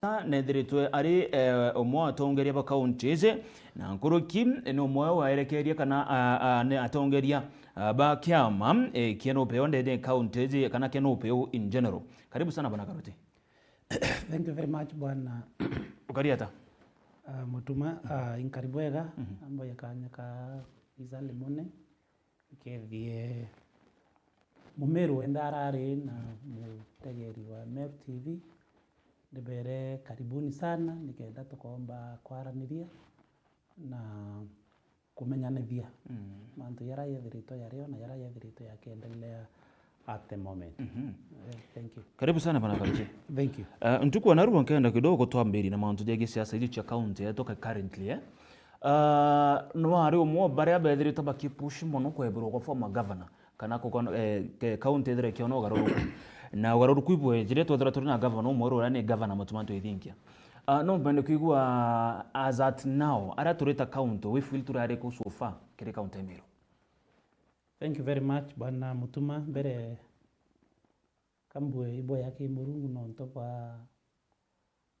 nethiritwe ari omwe atongeria ba counties na nkoroki ni omwe waerekeria kana ne atongeria ba kiama kieno peo ndede counties kana kieno peo in general. Karibu sana bwana Karoti. Thank you very much bwana. Ukariata Mutuma inkaribwega ambo yakanya ka izale mone kethie mumeru endarare na mutegeri wa Meru TV ndebere karibuni sana nikenda tukomba kwaraniria na kumenyanithia mantu yara yethirito yario na yara yethirito yakiendelea at the moment. Thank you. Karibu sana bwana Karoti. Thank you. Ntuko na ruwa nkenda kidogo twambiri na mantu jege siasa ili cha county yatoka currently no ari omwe bare abethirito bakipush mono kwebirwo kwa former governor kana ko county dire kiono garuruku na garuruku ibwe jire twethira turi na governor omwe ora ni governor mutumanto ithinkia no mbende kuigua as at now ara turita county we feel turare ko so far kire county Meru. Thank you very much bwana Mutuma mbere kambwe ibo yake murungu no ntopa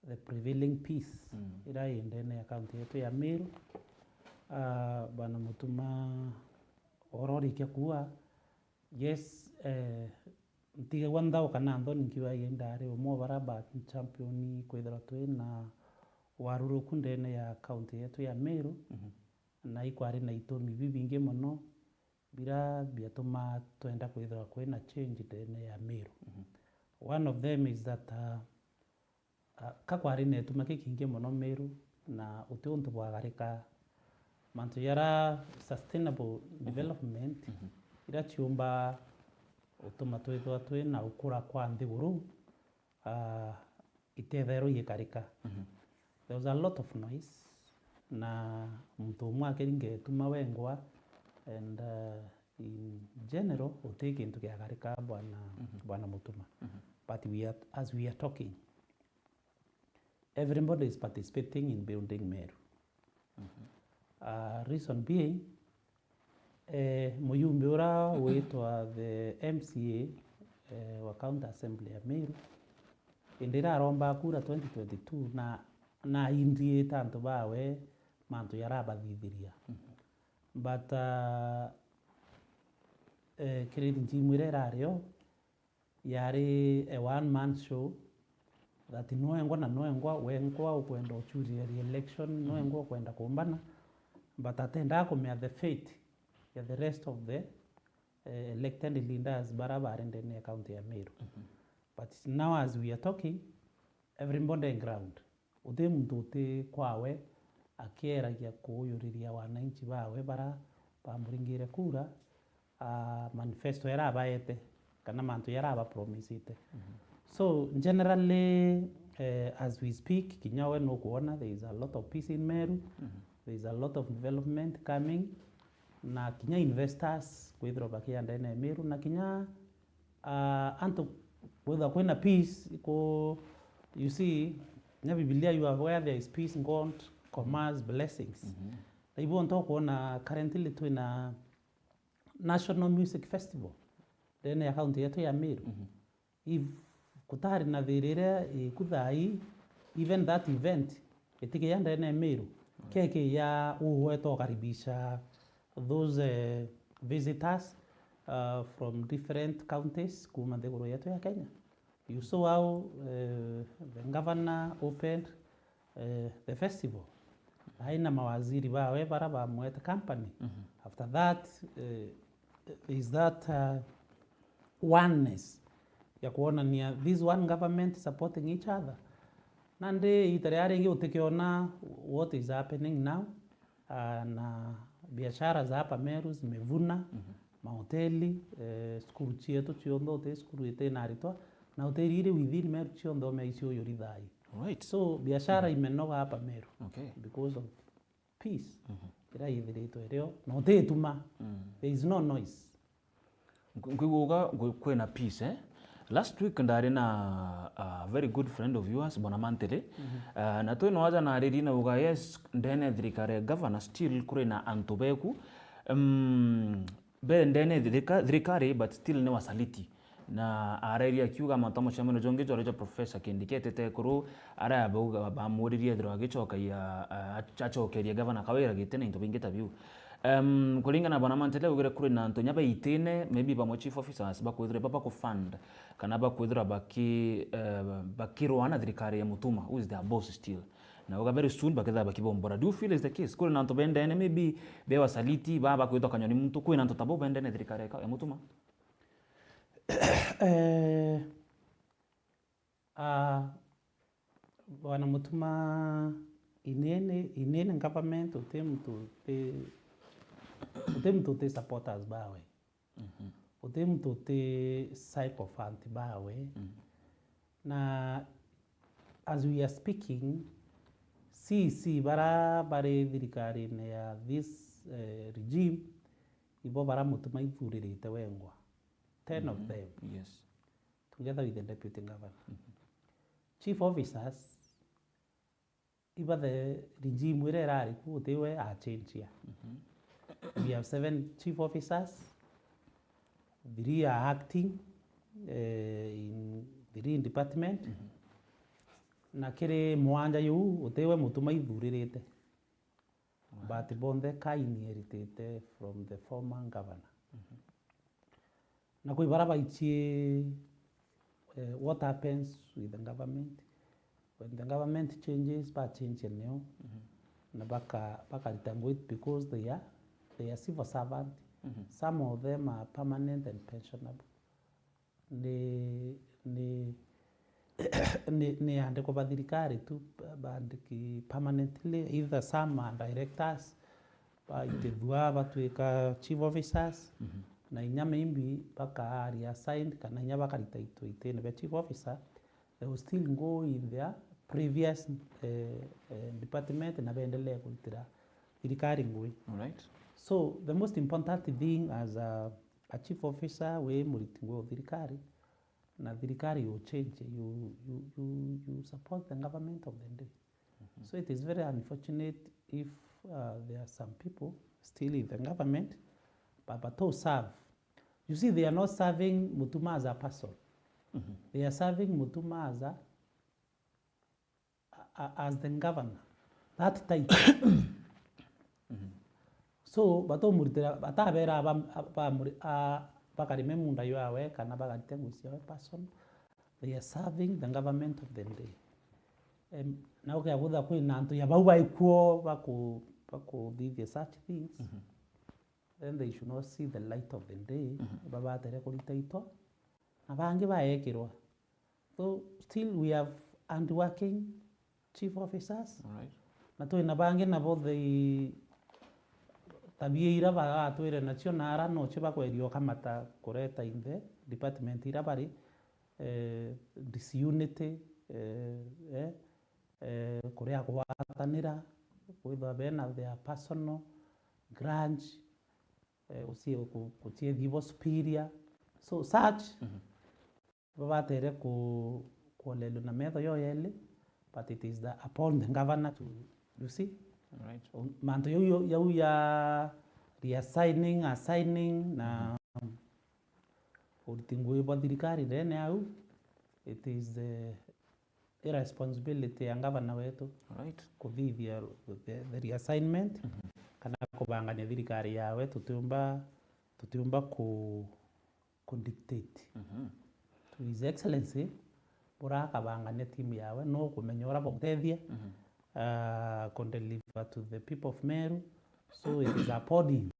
the prevailing peace ira indene ya county yetu ya Meru. Bwana Mutuma orori kia kuwa yes ntige wanda kana ndo nikiwa yendare omwe baraba champion kwethera twe na waruruku ndene ya county yetu ya Meru na ikwari na itomi bibinge muno bira biatuma twenda kwethera kwena change ndene ya Meru. One of them is that kakwari netuma kikinge muno Meru na utuntu bwagarika mantu yara sustainable development ira chiumba utuma twethwa twe na ukura kwa nthiguru itethero yikarika. There was a lot of noise na mtu umwe akiringe tuma wengwa and in general uteke into kiagarika bwana Mutuma. But as we are talking, everybody is participating in building Meru. Reason being muyumbi ura witwa the MCA wa County Assembly ya Meru indira aromba kura 2022 na indie tanto bawe mantu yarabathithiria but kiredi njimwire rario yari a one man show that noengwa wengwa ukwenda uchuria re-election noengwa kwenda kumbana but atenda kumea the fate ya the rest of the elected leaders barabara ndene ya county ya Meru. But now as we are talking, everybody on ground uti muntu uti kwawe akieragia kuyuriria wananchi bawe bara bamuringire kura manifesto yarabaete kana mantu yaraba promisite. So generally as we speak kinyawe no kuona there is a lot of peace in Meru. There is a lot of development coming na kinya investors kwithro bakia ndene Meru na kinya anto whether kwena peace ko you see nya Biblia you are where there is peace God commands blessings. Na ibo nto kuona currently twina National Music Festival ndene ya county yetu ya Meru. If kutari na thirire kuthai even that event etike ya ndene Meru keke ya uweto karibisha those visitors from different counties kuma nthiguru yetu ya Kenya. You saw how the governor opened the festival. Haina mawaziri bawe bara bamwete company. After that is that oneness ya kuona ni this one government supporting each other. Nande itare ingi utekiona what is happening now na biashara za hapa Meru zimevuna mahoteli skuru chietu chiondo te skuru ite naritwa na hoteli ile within Meru chiondo meisio yorithai. Right. So biashara imenoga hapa Meru. Okay. Because of peace. Ira ithirito ereo no te tuma. There is no noise. Ngwigoga kwena peace last week ndari na a very good friend of yours Bwana Mantele na to no aja na redi na uga yes ndene thirikare governor still kure na antobeku be ndene thirikare but still ne wasaliti na areria kiuga matamo chameno jonge jorejo professor kindikete tekuru ara abuga bamuririe thro agicokaia achokeria governor Kawira gitene into bingita biu kulingana bwana Mantele ugire kuri na ntonya ba itene maybe ba chief officers bakwithire baba ku fund kana bakwithira bakirwana thirikari ya mutuma who is their boss still na uga very soon bakitha bakibombora. Do you feel is the case kuri na nto bendene maybe bewa saliti baba kwitha kanyoni muntu kuri na nto tabo bendene thirikari ya mutuma? Bwana Mutuma inene government utemtu te supporters bawe utemtu te psychophant bawe na as we are speaking bare thirikari ya this regime ibo bara Mutuma ithuririte wengwa 10 of them, yes, together with the deputy governor. Chief officers, iba the regime where are they were a change here. We have 7 chief officers. 3 are acting in the department. Na kere mwanja yu utewe Mutuma ithuririte. But bonde ka inherited from the former governor. Na kuibara baichie what happens with the government when the government changes ba change eneo na baka litango it because they are civil servant. Some of them are permanent and pensionable ni andiko ba thirikari tu bandiki permanently, either some are directors ba itethua batuika chief officers na inyame imbi baka reassigned kana inya baka ritaito itene be chief officer, they will still go in their previous department na bendelee kulitira thirikari ngui. All right. So the most important thing as a chief officer we muritingwe thirikari na thirikari you change you support the government of the day. So it is very unfortunate if there are some people still in the government but to serve. You see, they are not serving Mutuma as a person. They are serving Mutuma as the governor. That title. So, bato muritira bata bera bakarime munda yawe kana bagaritengusia we person. They are serving the government of the day. Na okay abudha kwi nanto ya bauba ikuo bako thithia such things. Then they should not see the light of the day. Baba tere kulitaito na bangi baekirwa. So still we have underworking chief officers. All right. Na to na bangi na both the tabia ira ba atwire nationara no chiba kwerio kamata kureta in the department ira bari disunity kuria kwatanira with bena their personal grudge kutie divo superior. So such baba tere kuolelo na metho yo yele, but it is the upon the governor to, you see. All right. Manto yo ya assigning na utingwe ba thirikari rene au, it is the irresponsibility ya governor wetu. All right. Kuthithia the reassignment kana kubangania thirikari yawe tutiumba ku dictate to his excellency bora kabangania timu yawe no kumenyora botethia can deliver to the people of Meru. So it is upon him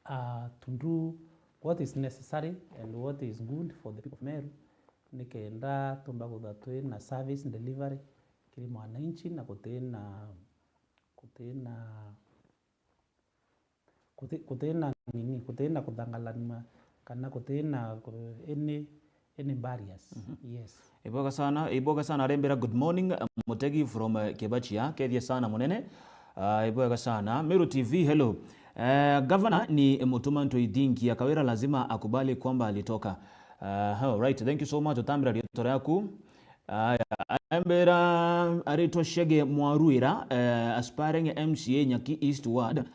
to do what is necessary and what is good for the people of Meru. Nikenda tumba kuthatwe na service delivery kiri mwananchi na kutena kuthangalana kana kutena any barriers. Yes. Iboga sana rembera good morning Mutegi from Kebachia kethia sana munene. Iboga sana Meru TV hello. Governor ni Mutuma Ntoithinki Kawira lazima akubali kwamba alitoka. All right, thank you so much Otambira riotora yaku. Ambera Arito Shege Mwaruira aspiring MCA Nyaki East Ward.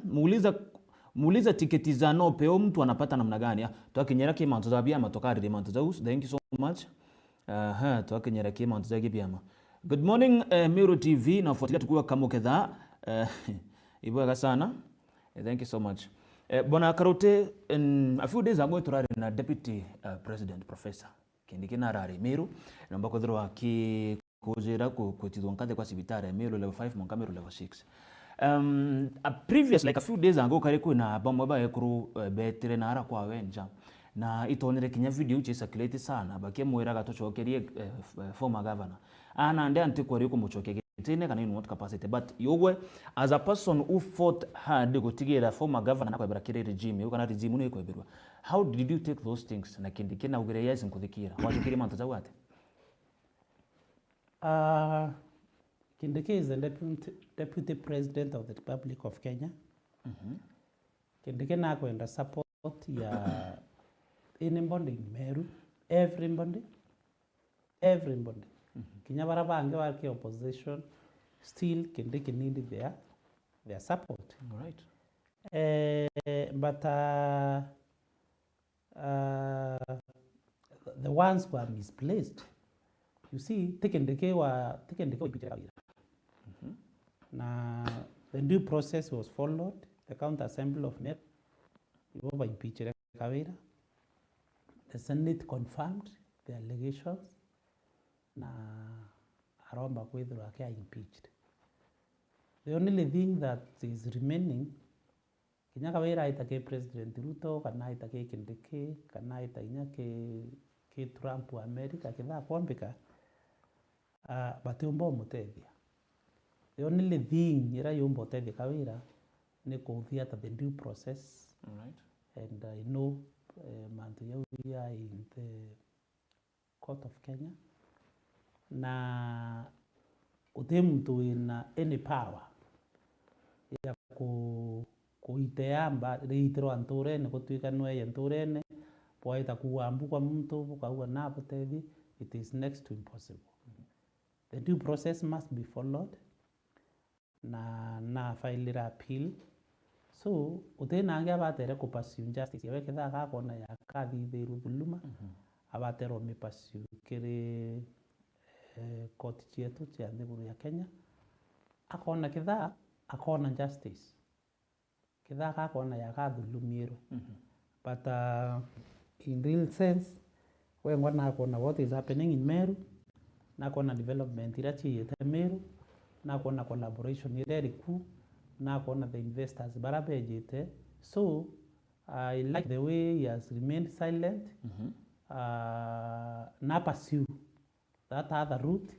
Muuliza muulize tiketi za no peo mtu anapata namna gani. Twakinyera kimanto za biama tokarire manto za us. Thank you so much. Twakinyera kimanto za biama. Good morning Miro TV nafuatilia tukiwa Kamuketha. Ibwega sana. Thank you so much. Bwana Karote, a few days ago turari na Deputy President Professor Kindiki narari Miro namba kodhirwa ki kujira kutithwa nkathe kwa sibitari Miro level 5 monka Miro level 6. Previous like a few days ago kari kuna bamwe ba ekuru betere nara kwa wenja na itonere kinya video che circulate sana bakie mwira gatochokerie former governor ana ndi antikwari kumuchokeke tene kana in what capacity but yogwe as a person who fought hard gutigira former governor na kwebera kire regime yo kana regime no ikwebirwa. How did you take those things na Kindiki na ugire yesi nkuthikira wachukire manto za wate? Kindiki is the deputy president of the Republic of Kenya. Kindiki na kwenda support ya anybody in Meru, everybody. Kinya barabange wake opposition still Kindiki needed their support. All right. But the ones who are misplaced, you see, Kindiki wa ipite Kawira. Na the due process was followed. The county assembly of Meru ibo ipite Kawira. The Senate confirmed the allegations na aromba kwithirwa akia impeached. The only thing that is remaining kinya Kawira aitake President Ruto kana aitake Kindiki kana aitainya ke Trump wa America kitha kwambika bateomba mutethia. The only thing ira yomba utethia Kawira ni kuthia the due process. All right. And I know we are in the court of Kenya na utemtu ina any power ya kuiteamba reitero anturene kutuika noye anturene poeta kuambu kwa mtu kwa na potethi, it is next to impossible. The due process must be followed na file appeal. So utena ange abatere ku pursue justice yawe kitha ka kona ya kathi thiru dhuluma abatero me pursue kire court chetu cha thiguru ya Kenya akona kitha akona justice kitha ka kona ya ka dhulumiro. But in real sense when one akona what is happening in Meru na kona development irachi yete Meru na kona collaboration ire ku na kona the investors barabejete. So I like the way he has remained silent. Na pursue that other route,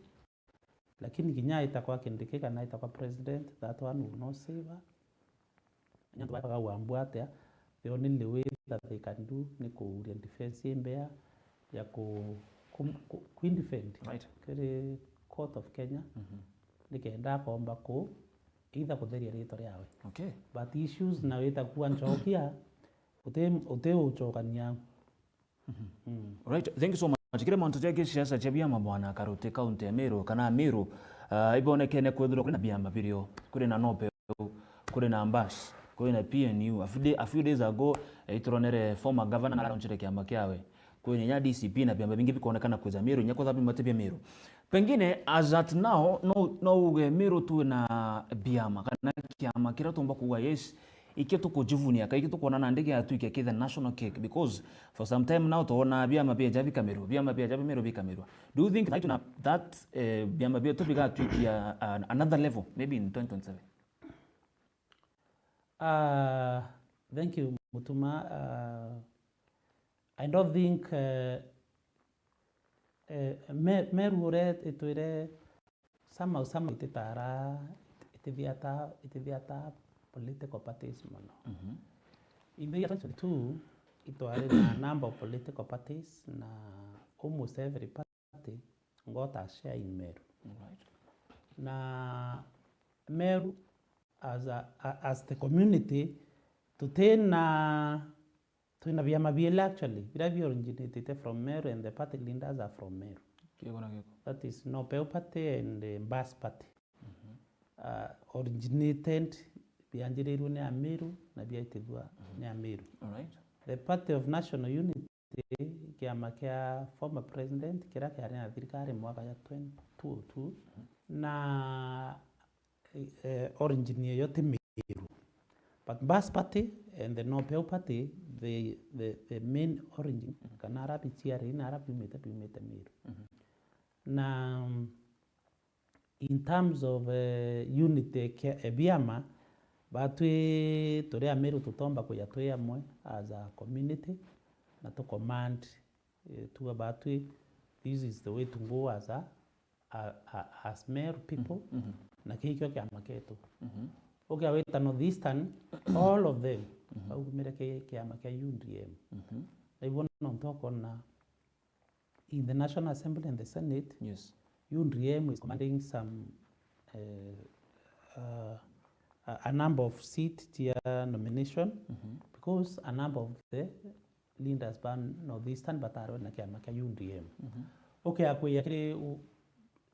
lakini kinya itakuwa Kindiki kana itakuwa president, that one will not save her. The only way that they can do ni ku defense mbea ya ku defend Right. kire court of Kenya nikenda komba ku either kutheria rito riawe. Okay. But issues na wita kuwa nchokia ute uchokania. Right. Thank you so much. Kile manto jake siasa cha biama bwana Karote county ya Meru kana Meru ibonekene kwethirwa kuri na biama birio kuri na nope kuri na ambash kuri na PNU a few days ago ituronere former governor na launchire kiama kiawe kwenye nya DCP na biama bingi bikoonekana kweza Meru nyako zabi matebia Meru. Pengine as at now no Meru tu na biama kana kiama kira tumba kuwa yes iketu kujivunia kai kitu kuona na ndege atuike the national cake because for some time now tuona biama bia jabi Kameru biama bia jabi Meru bi Kameru. Do you think that biama bia to biga atu ya another level maybe in 2027? Thank you Mutuma. I don't think Meru ure itwire sama ititara itiviata political parties mono. In the year 2022 it was a number of political parties na almost every party got a share in Meru. Right. Na Meru as the community tutena tuna vyama vile actually vile originated from Meru and the party leaders are from Meru. That is Nopeu party and Mbas party. Originated bianjĩrĩirwo nĩ Ameru na biaitithwa nĩ Ameru. Alright. The Party of National Unity kĩama kĩa former president kĩrĩa kĩarĩ na thirikari mwaka ya 2022 na origin ĩyo ti Meru. But Mbas Party and the No-Peu Party, the main origin kana arabi chiari na arabi umĩte Meru. Na in terms of unity biama batwi turi Ameru tutomba kuya twi amwe as a community na to command to batwi this is the way to go as Meru people na kikyo kiama ketu. Okay, aweta Northeastern all of them augumire kiama kia UDM. Na hivyo ntoka na in the National Assembly and the Senate. Yes. UDM is commanding some a number of seat tier nomination because a number of the leaders ban Northeastern bataro na kiama kia UDM. Okay, akuya kile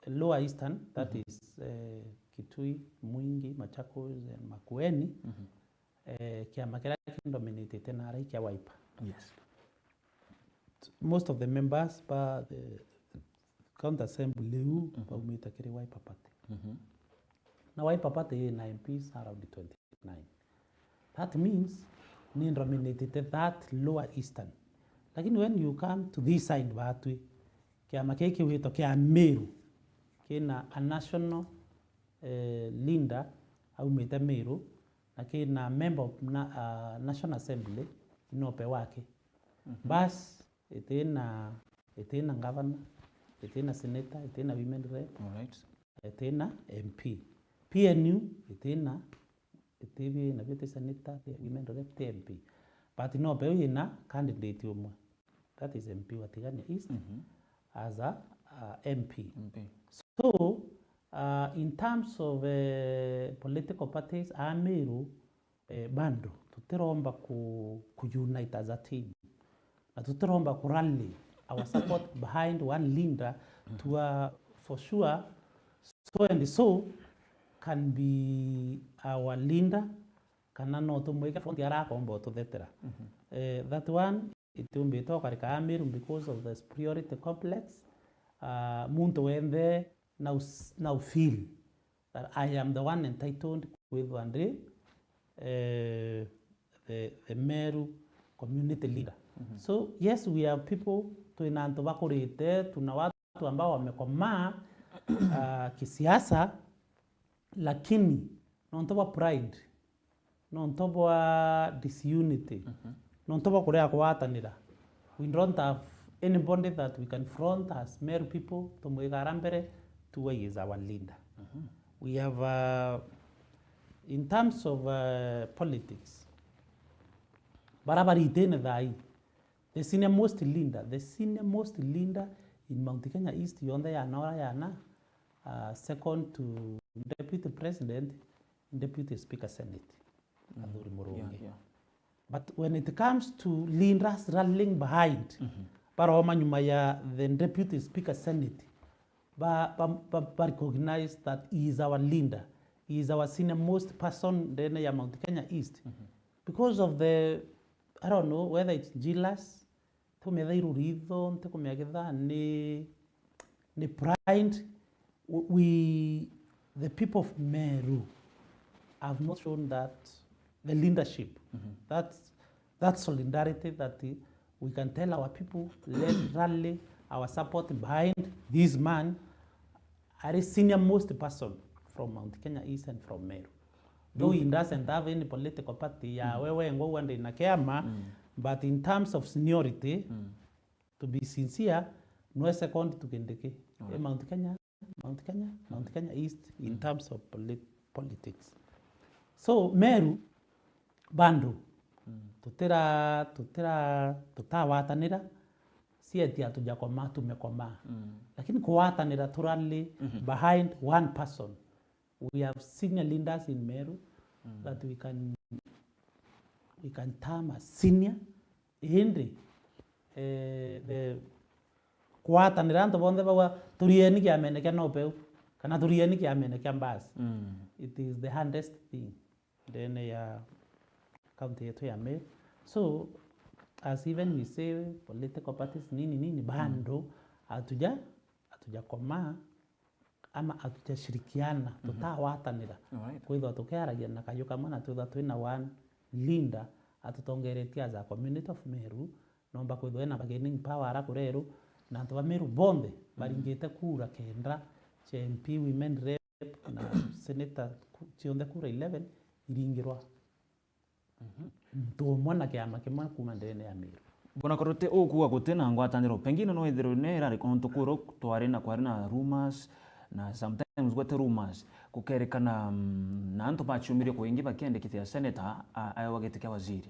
Lower Eastern, that is Kitui, Mwingi, Machakos and Makueni. Kiama kile dominated tena rai kia Wiper. Yes. Most of the members by the county assembly leu umita kile Wiper Party. Na Wiper Party na MPs around the 29. That means ni dominated that Lower Eastern. Lakini when you come to this side batwi kiama kile huito kia Meru kina a national leader au umita Meru na kina member of National Assembly inope wake. Bas itena governor, itena senator, itena women rep. Alright. Itena MP. PNU itena na vete senator, women rep, MP. But inope ina candidate umwe. That is MP Watigania East as a MP. So in terms of political parties, Ameru bando tutiromba ku unite as a team. Na tutiromba ku rally our support behind one leader to for sure so and so can be our leader kana no to mweka front yara kombo to detera. That one it will be talk like Ameru because of the superiority complex. Muntu wende now feel that I am the one entitled with one day the Meru community leader. So yes, we have people tuinanto bakurite, tuna watu ambao wamekomaa kisiasa, lakini nontoba pride, nontoba disunity, nontoba kurea kuwatanira. We don't have anybody that we can front as Meru people to Muigarambere to is our leader. We have in terms of politics, barabari tene dai the senior most leader in Mount Kenya East yonda yana second to deputy president, deputy speaker senate Adhuri Murongi. But when it comes to leaders rallying behind Baroma nyuma ya the deputy speaker senate ba recognize that he is our leader, he is our senior most person then ya Mount Kenya East because of the I don't know whether it's jealous to me they ruridho to kumegetha ni pride. We the people of Meru have not shown that the leadership, that solidarity that we can tell our people, let's rally our support behind this man, a senior most person from Mount Kenya East and from Meru. Though he doesn't have any political party, wewe ngo wande na kiama, but in terms of seniority, to be sincere, no second to Kindiki. Mount Kenya East in terms of politics. So Meru bando tutawatanira si eti hatujakoma tumekoma, lakini kuwatanira turali behind one person. We have senior leaders in Meru that we can term as senior hindi the kuwatanira ndo bonde bawa turieni kiamene kia No-Peu kana turieni kiamene kia Mbas. It is the hardest thing ndene ya county yetu ya Meru. So as even we say political parties nini bado hatujakomaa ama hatujashirikiana tutawatanira kwithwa tukiaragia na kayo kamwe na twithwa twina one leader atutongeretie as a community of Meru nomba kwithwa ena bargaining power ara kureru na antu ba Meru bonthe baringite kura kenda cha MP women rep na senator cionthe kura 11 iringirwa mwana kiama kimwe kuma ndene ya Meru bona korote okuwa gutena ngwataniro pengine no ithiro ne rari konto kuro twari na rumors na sometimes gwete rumors kukerekana na antu bachumire kuingi bakiandikithia senator ayo giti kia waziri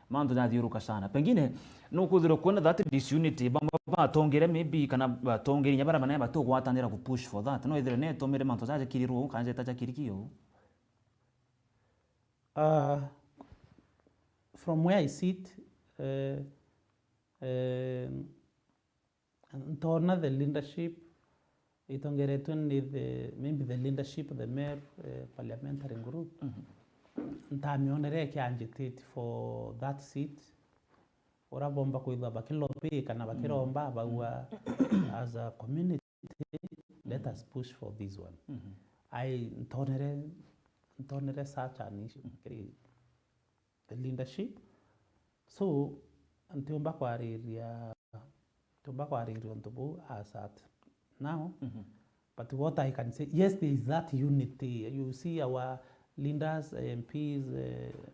mantu nathiuruka sana pengine no kuthiro kuona that disunity batongere maybe kana batongere nyabara manaya batogwatanira ku push for that no ithiro ne tomire mantu zaje kiriru kanje tacha kirikio. From where I sit, ntona the leadership itongeretwe ni maybe the leadership of the Meru parliamentary group ntamionere kianjitete for that seat ora bomba kuithwa bakilopi kana bakiromba bagwa as a community let us push for this one. I ntonere such an issue the leadership so ntiomba kwariria ntubu as at now but what I can say yes there is that unity you see our leaders MPs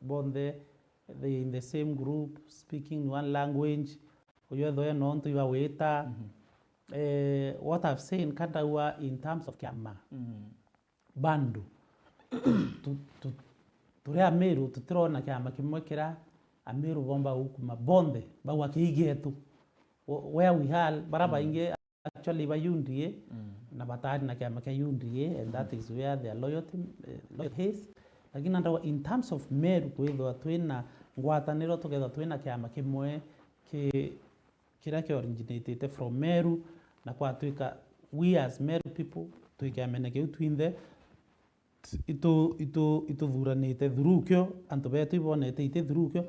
both they in the same group speaking one language oyotho non to your waiter what I've seen kadawa in terms of kiama bandu turi Ameru tutirona kiama kimwe kira Ameru bomba ukuma bonde bawa kigetu where we had baraba inge actually bayundie na batari na kiama kia yundie and that is where their loyalty is lakini ndo in terms of Meru kwithwa twina ngwataniro together twina kiama kimwe kira ki originated from Meru na kwa twika we as Meru people twikiamene kiu twinthe ito thuranite thurukyo antu betu ibonete ite thurukyo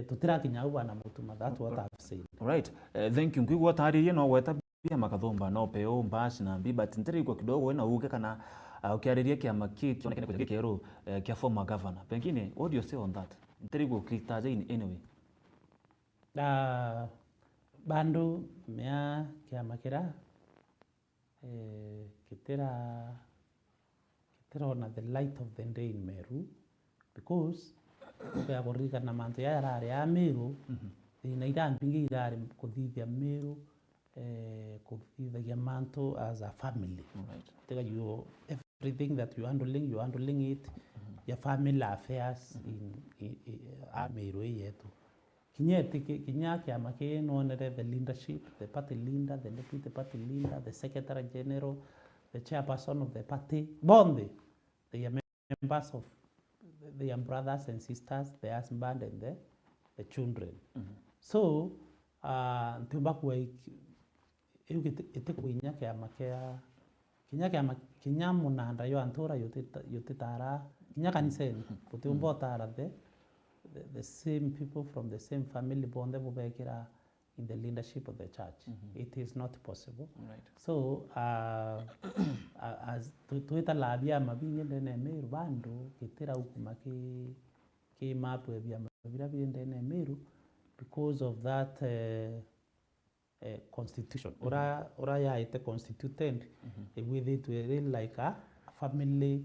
tutirakinya uba na mutuma that what I've said. Right, thank you ngigwa taririe no gweta bia makathomba no peo mbasi na mbi but ntiri kwa kidogo wena uke kana ukiariria kiama kionekane kwa kero kia former governor pengine what do you say on that ntiri kwa kitaje in anyway bandu mea kiama kira kitira on the light of the day in Meru because ya borika na manto ya rare ya Meru ina irambi irare kuthithia Meru kuthithia manto as a family take you everything that you handling it your family affairs in Meru yetu kinya kiama kinonere the leadership the party leader the deputy party leader the secretary general the chairperson of the party bondi they are members of they are brothers and sisters the husband and the children so ntumba kwa ite kuinya kinya munanda yo antora yote tara kinya kaniseni kutumba tara the same people from the same family bonde bubekira in the leadership of the church. It is not possible. Right. So, as tuita labia mabinge ndene Meru bandu kitira ukuma ki mapu ya mabira ndene Meru because of that constitution. Ora ya ite constituted with it really like a family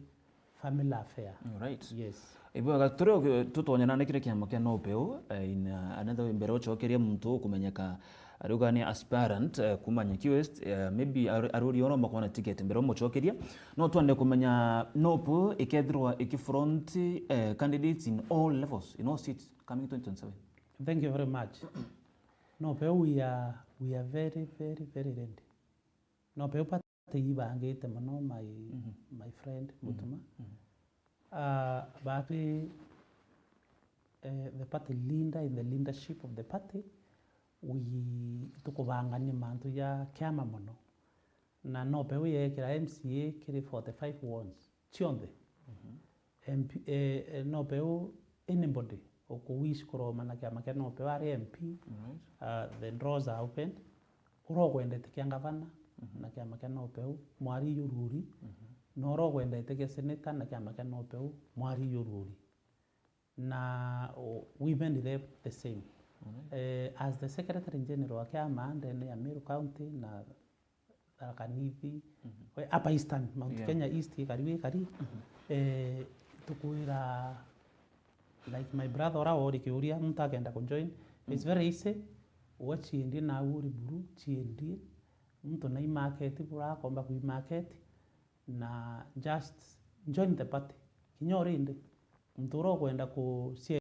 affair. Right. Yes. Ibo gatoro tutonyana nekire kiama kia no peo in another mbere ochokeria muntu kumenyeka aruga ni aspirant kumanya QS maybe aruri ono makona ticket mbere omochokeria no twande kumenya nopo ikethirwa ikifront candidates in all levels in all seats coming 2027. Thank you very much. No peo we are very ready. No peo pate ibangite mano my friend Mutuma. But the party leader in the leadership of the party we tukubangani mantu ya kiama mono na no pe we kira MCA kiri 45 wards chionde MP no peu anybody okuwish kuroma na kiama kia no peu ari MP the doors are open urogwendete kia gavana na kiama kia no peu mwari yururi no urogwendete kia senator na kiama kia no peu mwari yururi na women rep the same as the secretary general wa kiama ndene ya Meru County na Tharaka Nithi apa Eastern Mount Kenya East kari tukwira like my brother ora ori kiuria mtu akenda kujoin it's very easy wachindi na uri buru chindi mtu na market bura komba ku market na just join the party kinyore inde mtu ro kwenda ku